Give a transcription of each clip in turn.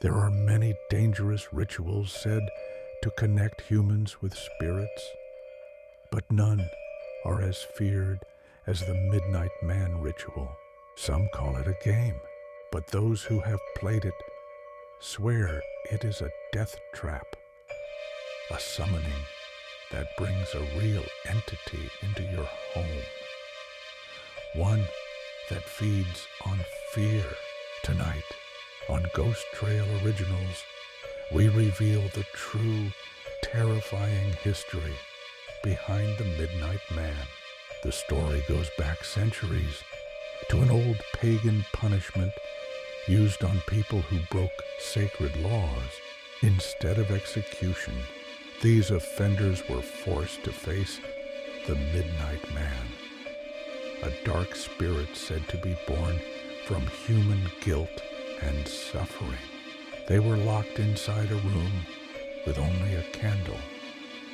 There are many dangerous rituals said to connect humans with spirits, but none are as feared as the Midnight Man ritual. Some call it a game, but those who have played it swear it is a death trap, a summoning that brings a real entity into your home, one that feeds on fear. Tonight, on Ghost Trail Originals, we reveal the true, terrifying history behind the Midnight Man. The story goes back centuries to an old pagan punishment used on people who broke sacred laws. Instead of execution, these offenders were forced to face the Midnight Man, a dark spirit said to be born from human guilt and suffering. They were locked inside a room with only a candle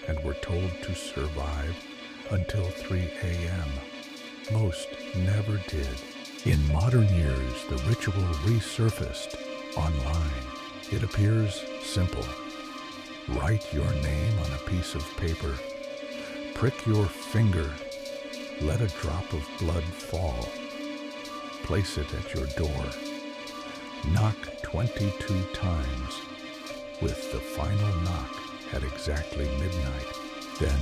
and were told to survive until 3 a.m. Most never did. In modern years, the ritual resurfaced online. It appears simple. Write your name on a piece of paper. Prick your finger. Let a drop of blood fall. Place it at your door. Knock 22 times, with the final knock at exactly midnight. Then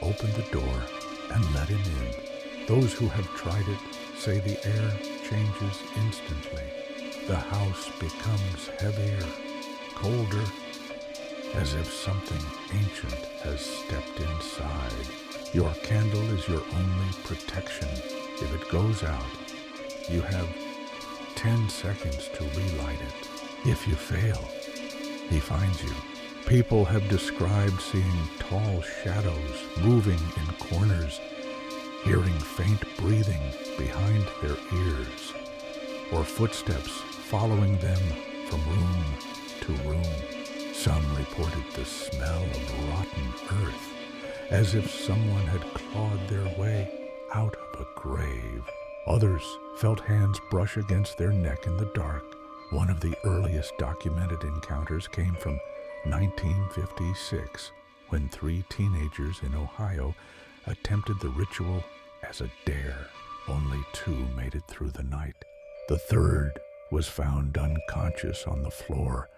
open the door and let him in. Those who have tried it say the air changes instantly. The house becomes heavier, colder, as if something ancient has stepped inside. Your candle is your only protection. If it goes out, you have 10 seconds to relight it. If you fail, he finds you. People have described seeing tall shadows moving in corners, hearing faint breathing behind their ears, or footsteps following them from room to room. Some reported the smell of rotten earth, as if someone had clawed their way out of a grave. Others felt hands brush against their neck in the dark. One of the earliest documented encounters came from 1956, when 3 teenagers in Ohio attempted the ritual as a dare. Only 2 made it through the night. The third was found unconscious on the floor,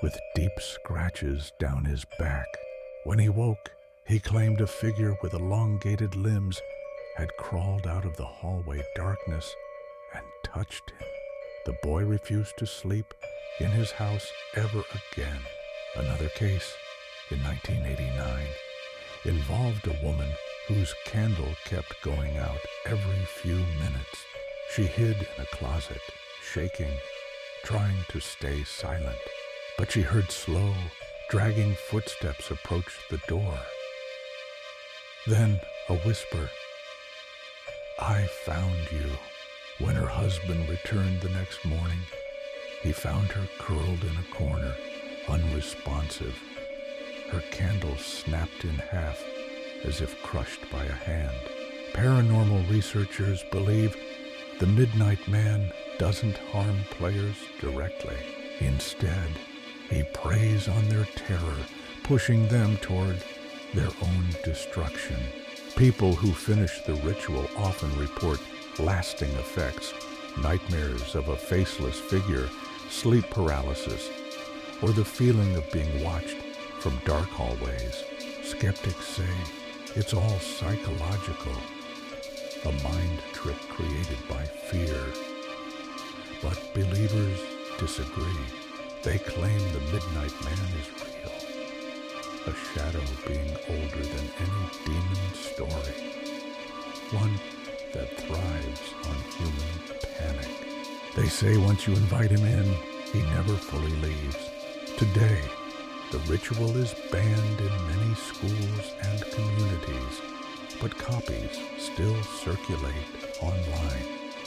with deep scratches down his back. When he woke, he claimed a figure with elongated limbs had crawled out of the hallway darkness and touched him. The boy refused to sleep in his house ever again. Another case, in 1989, involved a woman whose candle kept going out every few minutes. She hid in a closet, shaking, trying to stay silent. But she heard slow, dragging footsteps approach the door. Then a whisper, "I found you." When her husband returned the next morning, he found her curled in a corner, unresponsive. Her candle snapped in half as if crushed by a hand. Paranormal researchers believe the Midnight Man doesn't harm players directly. Instead, he preys on their terror, pushing them toward their own destruction. People who finish the ritual often report lasting effects, nightmares of a faceless figure, sleep paralysis, or the feeling of being watched from dark hallways. Skeptics say it's all psychological, a mind trick created by fear. But believers disagree. They claim the Midnight Man is real, a shadow being older than any demon story, one that thrives on human panic. They say once you invite him in, he never fully leaves. Today, the ritual is banned in many schools and communities, but copies still circulate online.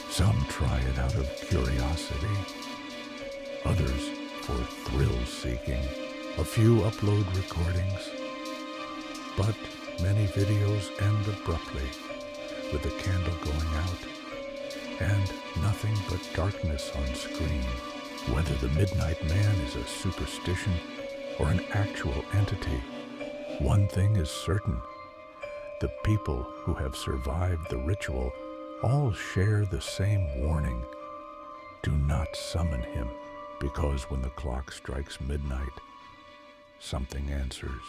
Some try it out of curiosity, others for thrill-seeking. A few upload recordings, but many videos end abruptly, with the candle going out and nothing but darkness on screen. Whether the Midnight Man is a superstition or an actual entity, one thing is certain. The people who have survived the ritual all share the same warning. Do not summon him, because when the clock strikes midnight, something answers.